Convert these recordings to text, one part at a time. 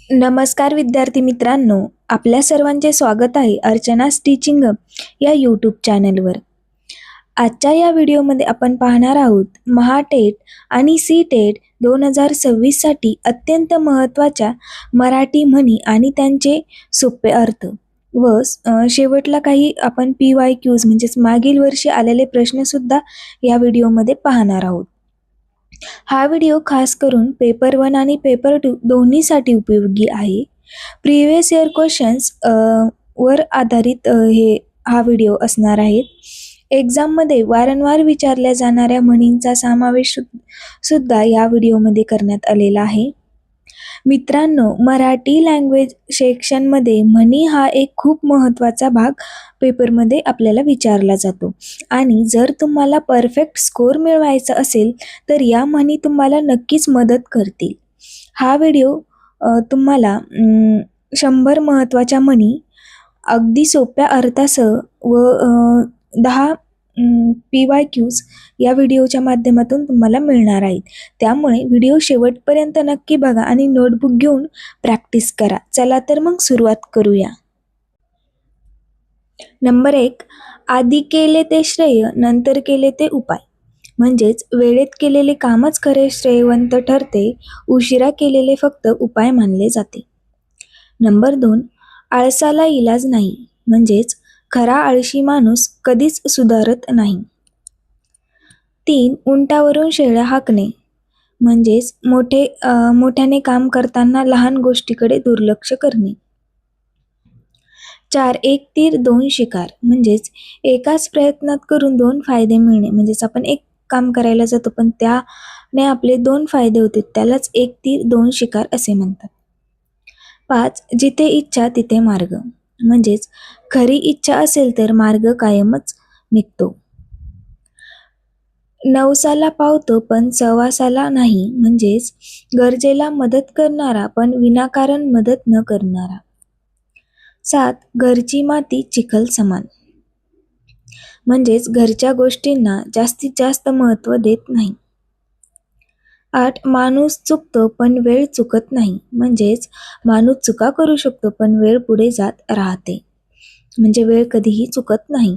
नमस्कार विद्यार्थी मित्रांनो, आपल्या सर्वांचे स्वागत आहे अर्चना's टीचिंग हब या यूट्यूब चॅनलवर. आजच्या या व्हिडिओमध्ये आपण पाहणार आहोत महाटेट आणि सी-टेट 2026साठी अत्यंत महत्त्वाच्या मराठी म्हणी आणि त्यांचे सोपे अर्थ व शेवटला काही आपण PYQs म्हणजेच मागील वर्षी आलेले प्रश्नसुद्धा या व्हिडिओमध्ये पाहणार आहोत. हा व्हिडिओ खास करून पेपर 1 आणि पेपर 2 दोन्हीसाठी उपयोगी आहे. प्रिव्हियस इयर क्वेश्चन्स वर आधारित हा व्हिडिओ असणार आहे. एक्झाममध्ये वारंवार विचारल्या जाणाऱ्या म्हणींचा समावेश सुद्धा या व्हिडिओमध्ये करण्यात आलेला आहे. मित्रांनो, मराठी लँग्वेज सेक्शनमध्ये म्हणी हा एक खूप महत्त्वाचा भाग पेपरमध्ये आपल्याला विचारला जातो आणि जर तुम्हाला परफेक्ट स्कोर मिळवायचा असेल तर या म्हणी तुम्हाला नक्कीच मदत करतील. हा व्हिडिओ तुम्हाला 100 महत्त्वाच्या म्हणी अगदी सोप्या अर्थासह व 10 PYQs या व्हिडिओच्या माध्यमातून तुम्हाला मिळणार आहेत. त्यामुळे व्हिडिओ शेवटपर्यंत नक्की बघा आणि नोटबुक घेऊन प्रॅक्टिस करा. चला तर मग सुरुवात करूया. नंबर 1, आधी केले ते श्रेय, नंतर केले ते उपाय. म्हणजेच वेळेत केलेले कामच खरे श्रेयवंत ठरते, उशिरा केलेले फक्त उपाय मानले जाते. नंबर 2, आळसाला इलाज नाही. म्हणजेच खरा आळशी माणूस कधीच सुधारत नाही. 3, उंटावरून शेळ्या हाकणे. म्हणजेच मोठ्याने काम करताना लहान गोष्टीकडे दुर्लक्ष करणे. 4, एक तीर दोन शिकार. म्हणजेच एकाच प्रयत्नात करून 2 फायदे मिळणे. म्हणजेच आपण एक काम करायला जातो पण त्याने आपले 2 फायदे होते, त्यालाच एक तीर दोन शिकार असे म्हणतात. 5, जिथे इच्छा तिथे मार्ग. म्हणजेच खरी इच्छा असेल तर मार्ग कायमच निघतो. 9साला पावतो पण सवासाला नाही. म्हणजेच गरजेला मदत करणारा पण विनाकारण मदत न करणारा. 7, घरची माती चिखल समान. म्हणजेच घरच्या गोष्टींना जास्तीत जास्त महत्त्व देत नाही. 8, माणूस चुकतो पण वेळ चुकत नाही. म्हणजेच माणूस चुका करू शकतो पण वेळ पुढे जात राहते. म्हणजे वेळ कधीही चुकत नाही.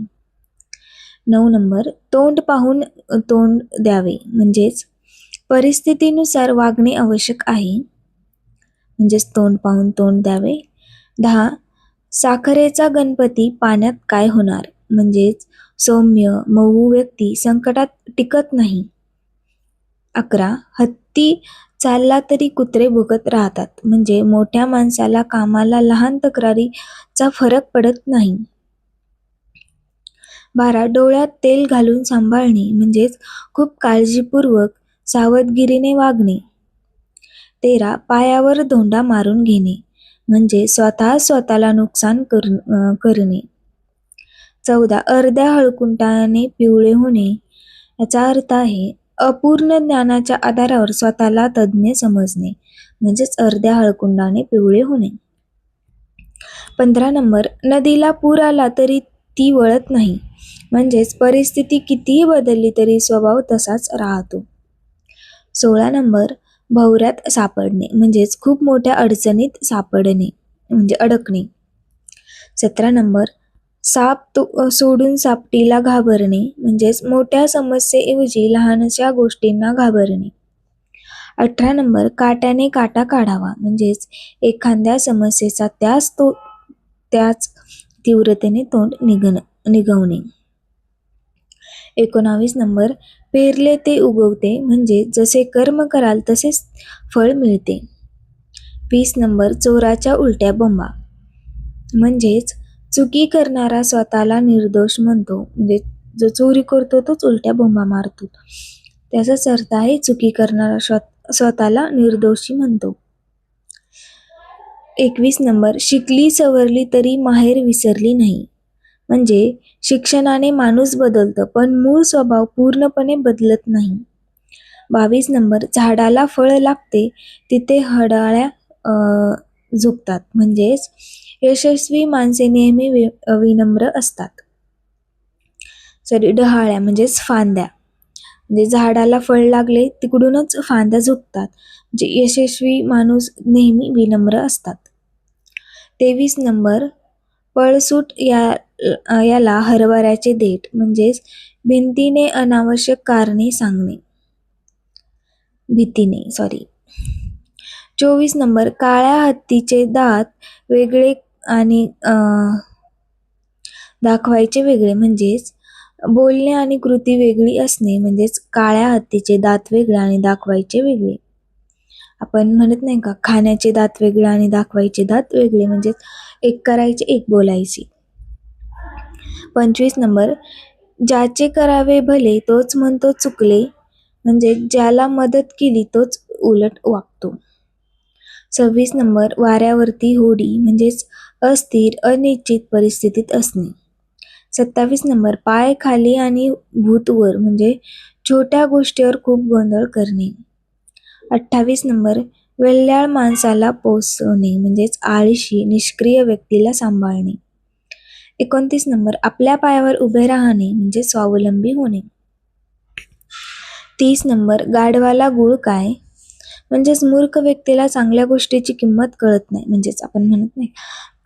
9 नंबर, तोंड पाहून तोंड द्यावे. म्हणजेच परिस्थितीनुसार वागणे आवश्यक आहे. म्हणजेच तोंड पाहून तोंड द्यावे. 10, साखरेचा गणपती पाण्यात काय होणार. म्हणजेच सौम्य मऊ व्यक्ती संकटात टिकत नाही. 11, हत्ती चालला तरी कुत्रे भुकत राहतात. म्हणजे मोठ्या माणसाला कामाला लहान तक्रारीचा फरक पडत नाही. 12, डोळ्यात तेल घालून सांभाळणे. म्हणजेच खूप काळजीपूर्वक सावधगिरीने वागणे. 13, पायावर धोंडा मारून घेणे. म्हणजे स्वतःला नुकसान करणे. 14, अर्ध्या हळकुंडाने पिवळे होणे. याचा अर्थ आहे अपूर्ण ज्ञानाच्या आधारावर स्वतःला तज्ज्ञ समजणे. म्हणजेच अर्ध्या हळकुंडाने पिवळे होणे. 15 नंबर, नदीला पूर आला तरी ती वळत नाही. म्हणजेच परिस्थिती कितीही बदलली तरी स्वभाव तसाच राहतो. 16 नंबर, भवऱ्यात सापडणे. म्हणजेच खूप मोठ्या अडचणीत सापडणे म्हणजे अडकणे. 17 नंबर, साप सोडून सापटीला घाबरणे. म्हणजेच मोठ्या समस्येऐवजी लहानशा गोष्टींना घाबरणे. 18 नंबर, काट्याने काटा काढावा. म्हणजेच एखाद्या समस्येचा त्याच तीव्रतेने तोंड निघवणे. 19 नंबर, पेरले ते उगवते. म्हणजे जसे कर्म कराल तसेच फळ मिळते. 20 नंबर, चोराच्या उलट्या बोंबा. म्हणजेच चुकी करणारा स्वतःला निर्दोष म्हणतो. म्हणजे जो चोरी करतो तोच उलट्या बोंबा मारतो. त्याचाच अर्थ आहे चुकी करणारा स्वतःला निर्दोषी म्हणतो. 21 नंबर, शिकली सवरली तरी माहेर विसरली नाही. म्हणजे शिक्षणाने माणूस बदलतो पण मूळ स्वभाव पूर्णपणे बदलत नाही. 22 नंबर, झाडाला फळ लागते तिथे हडाळ्या झुकतात. म्हणजेच यशस्वी माणसे नेहमी विनम्र असतात. डहाळ्या म्हणजेच फांद्या. म्हणजे झाडाला फळ लागले तिकडूनच फांद्या झुकतात. म्हणजे यशस्वी माणूस नेहमी विनम्र असतात. 23 नंबर पळसूट याला हरभऱ्याचे देठ म्हणजेच भिंतीने अनावश्यक कारणे सांगणे. भीतीने सॉरी. 24 नंबर काळ्या हत्तीचे दात वेगळे आणि दाखवायचे वेगळे म्हणजेच बोलणे आणि कृती वेगळी असणे म्हणजेच काळ्या हत्तीचे दात वेगळे आणि दाखवायचे वेगळे. आपण म्हणत नाही का खाण्याचे दात वेगळे आणि दाखवायचे दात वेगळे म्हणजेच एक करायचे एक बोलायचे. 25 नंबर ज्याचे करावे भले तोच म्हणतो चुकले म्हणजे ज्याला मदत केली तोच उलट वागतो. 26 नंबर वाऱ्यावरती होडी म्हणजेच अस्थिर अनिश्चित परिस्थितीत असणे. 27 नंबर पाय खाली आणि भूत वर म्हणजे छोट्या गोष्टीवर खूप गोंधळ करणे. 28 नंबर वेल्याळ माणसाला पोसवणे म्हणजेच आळशी निष्क्रिय व्यक्तीला सांभाळणे. 29 नंबर आपल्या पायावर उभे राहणे म्हणजे स्वावलंबी होणे. 30 नंबर गाढवाला गुळ काय म्हणजेच मूर्ख व्यक्तीला चांगल्या गोष्टीची किंमत कळत नाही म्हणजेच आपण म्हणत नाही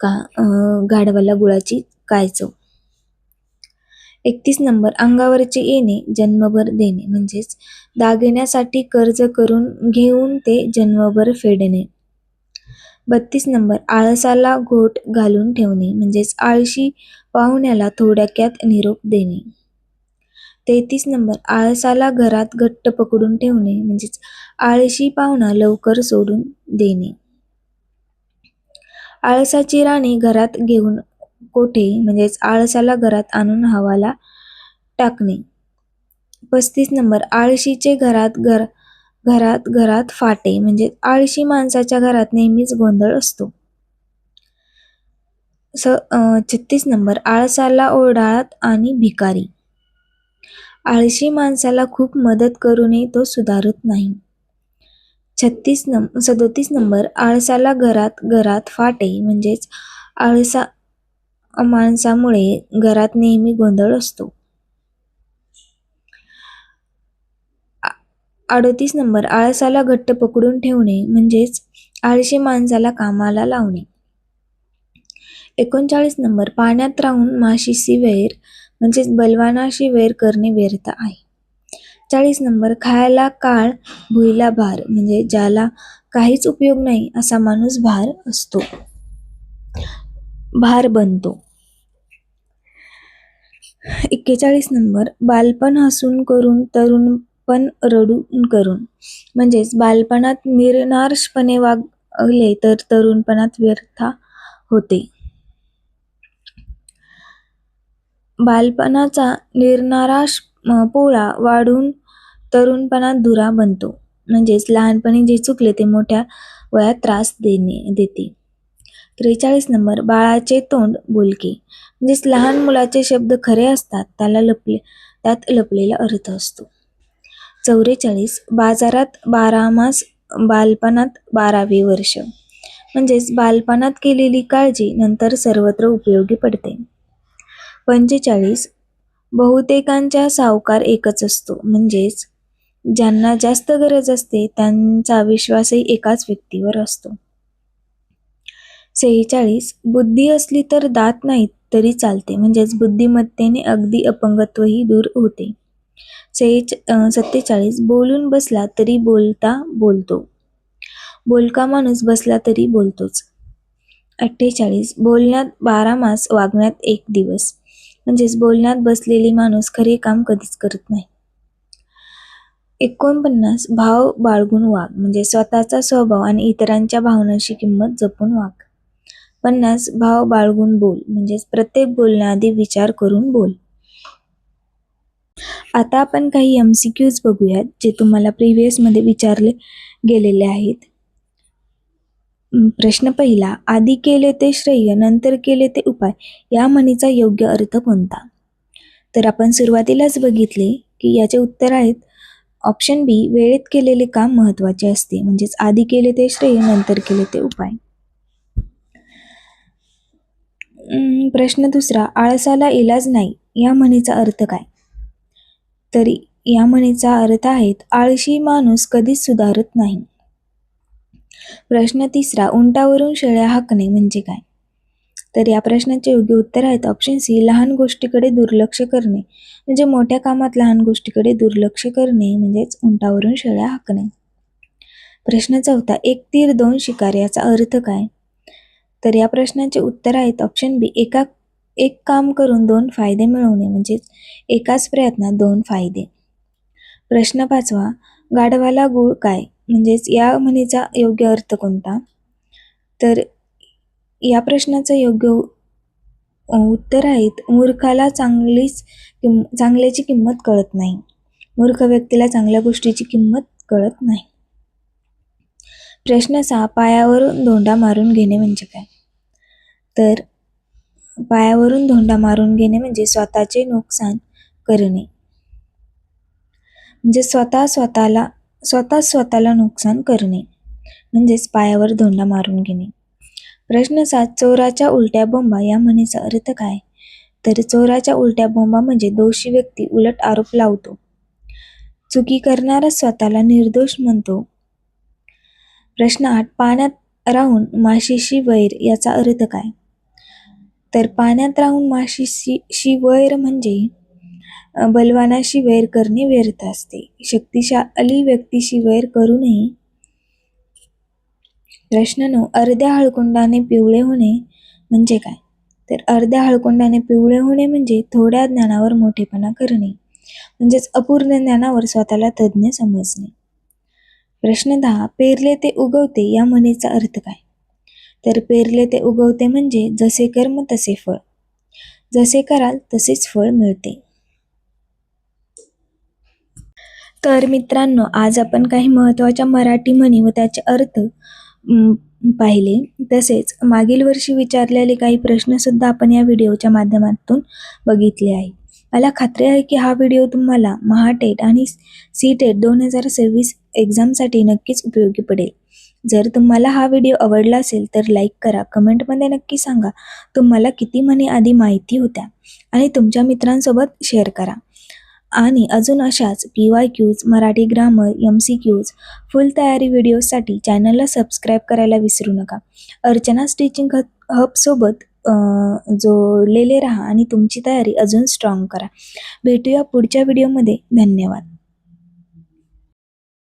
का गाढवाला गुळाची काय चव. 31 नंबर अंगावरचे येणे जन्मभर देणे म्हणजेच दागिन्यासाठी कर्ज करून घेऊन ते जन्मभर फेडणे. 32 नंबर आळसाला घोट घालून ठेवणे म्हणजेच आळशी पाहुण्याला थोडक्यात निरोप देणे. 33 नंबर आळसाला घरात घट्ट पकडून ठेवणे म्हणजेच आळशी पाहुणा लवकर सोडून देणे. आळसाची राणी घरात घेऊन कोठे म्हणजेच आळसाला घरात आणून हवाला टाकणे. 35 नंबर आळशीचे घरात फाटे म्हणजे आळशी माणसाच्या घरात नेहमीच गोंधळ असतो. 36 नंबर आळसाला ओढाळत आणि भिकारी. आळशी माणसाला खूप मदत करूनही तो सुधारत नाही. 37 नंबर आळसाला घरात फाटे म्हणजेच आळसा माणसामुळे घरात नेहमी गोंधळ असतो. 38 नंबर आळसाला घट्ट पकडून ठेवणे म्हणजेच आळशी माणसाला कामाला लावणे. 39 नंबर पाण्यात राहून माशीशी वैर म्हणजेच बलवानाशी वैर करणे व्यर्थ आहे. 40 नंबर खायला काळ भुईला भार म्हणजे ज्याला काहीच उपयोग नाही असा माणूस भार बनतो. 41 नंबर बालपण हसून करून तरुणपण रडून करून म्हणजेच बालपणात निर्नार्षपणे वागले तर तरुणपणात व्यर्थ होते. बालपणाचा निर्नाराश पोळा वाढून तरुणपणात धुरा बनतो म्हणजेच लहानपणी जे चुकले ते मोठ्या वयात त्रास देते. 43 नंबर बाळाचे तोंड बोलके म्हणजेच लहान मुलाचे शब्द खरे असतात त्यात लपलेला अर्थ असतो. 44 बाजारात 12 मास बालपणात 12वे वर्ष म्हणजेच बालपणात केलेली काळजी नंतर सर्वत्र उपयोगी पडते. 45 बहुतेकांचा सावकार एकच असतो म्हणजेच ज्यांना जास्त गरज असते त्यांचा विश्वासही एकाच व्यक्तीवर असतो. 46 बुद्धी असली तर दात नाहीत तरी चालते म्हणजेच बुद्धिमत्तेने अगदी अपंगत्वही दूर होते. 47 बोलून बसला तरी बोलतो बोलका माणूस बसला तरी बोलतोच. 48 बोलण्यात 12 मास वागण्यात 1 दिवस म्हणजेच बोलण्यात बसलेली माणूस खरे काम कधीच करत नाही. 49 भाव बाळगून वाग म्हणजे स्वतःचा स्वभाव आणि इतरांच्या भावनांची किंमत जपून वाग. 50 भाव बाळगून बोल म्हणजेच प्रत्येक बोलण्याआधी विचार करून बोल. आता आपण काही MCQs बघूयात जे तुम्हाला प्रिव्हियस मध्ये विचारले गेलेले आहेत. प्रश्न पहिला आधी केले ते श्रेय नंतर केले ते उपाय या म्हणीचा योग्य अर्थ कोणता? तर आपण सुरुवातीलाच बघितले की याचे उत्तर आहेत ऑप्शन बी वेळेत केलेले काम महत्त्वाचे असते म्हणजेच आधी केले ते श्रेय नंतर केले ते उपाय. प्रश्न दुसरा आळसाला इलाज नाही या म्हणीचा अर्थ काय? तरी या म्हणीचा अर्थ आहे आळशी माणूस कधीच सुधारत नाही. प्रश्न 3, उंटावरून शेळ्या हाकणे म्हणजे काय? तर या प्रश्नाचे योग्य उत्तर आहेत ऑप्शन सी, लहान गोष्टीकडे दुर्लक्ष करणे. म्हणजे मोठ्या कामात लहान गोष्टीकडे दुर्लक्ष करणे म्हणजेच उंटावरून शेळ्या हाकणे. प्रश्न 4, एक तीर दोन शिकार याचा अर्थ काय? तर या प्रश्नाचे उत्तर आहेत ऑप्शन बी, एक काम करून 2 फायदे मिळवणे म्हणजेच एकाच प्रयत्नात 2 फायदे. प्रश्न 5, गाढवाला गूळ काय? म्हणजेच या म्हणीचा योग्य अर्थ कोणता? तर या प्रश्नाचं योग्य उत्तर आहेत मूर्खाला चांगल्याची किंमत कळत नाही. मूर्ख व्यक्तीला चांगल्या गोष्टीची किंमत कळत नाही. प्रश्न 6, पायावरून धोंडा मारून घेणे म्हणजे काय? तर पायावरून धोंडा मारून घेणे म्हणजे स्वतःचे नुकसान करणे. म्हणजे स्वतःला नुकसान करणे म्हणजेच पायावर धोंडा मारून घेणे. प्रश्न 7, चोराच्या उलट्या बोंबा या म्हणीचा अर्थ काय? तर चोराच्या उलट्या बोंबा म्हणजे दोषी व्यक्ती उलट आरोप लावतो. चुकी करणारा स्वतःला निर्दोष म्हणतो. प्रश्न 8, पाण्यात राहून माशीशी वैर याचा अर्थ काय? तर पाण्यात राहून माशीशी वैर म्हणजे बलवानाशी वैर करणे व्यर्थ असते. शक्तिशाली व्यक्तीशी वैर करू नये. प्रश्न 9, अर्ध्या हळकुंडाने पिवळे होणे म्हणजे काय? तर अर्ध्या हळकुंडाने पिवळे होणे म्हणजे थोड्या ज्ञानावर मोठेपणा करणे म्हणजेच अपूर्ण ज्ञानावर स्वतःला तज्ज्ञ समजणे. प्रश्न 10, पेरले ते उगवते या म्हणीचा अर्थ काय? तर पेरले ते उगवते म्हणजे जसे कर्म तसे फळ. जसे कराल तसेच फळ मिळते. तर मित्रांनो, आज आपण काही महत्त्वाच्या मराठी म्हणी व त्याचे अर्थ पाहिले. तसेच मागील वर्षी विचारलेले काही प्रश्नसुद्धा आपण या व्हिडिओच्या माध्यमातून बघितले आहे. मला खात्री आहे की हा व्हिडिओ तुम्हाला महाटेट आणि सीटेट 2026 एक्झामसाठी नक्कीच उपयोगी पडेल. जर तुम्हाला हा व्हिडिओ आवडला असेल तर लाईक करा. कमेंटमध्ये नक्की सांगा तुम्हाला किती म्हणी आधी माहिती होत्या आणि तुमच्या मित्रांसोबत शेअर करा. आणि अजून अशाच PYQs, मराठी ग्रामर, MCQs, फुल तयारी व्हिडिओसाठी चॅनलला सबस्क्राईब करायला विसरू नका. अर्चना स्टिचिंग हबसोबत जोडलेले राहा आणि तुमची तयारी अजून स्ट्रॉंग करा. भेटूया पुढच्या व्हिडिओमध्ये. धन्यवाद.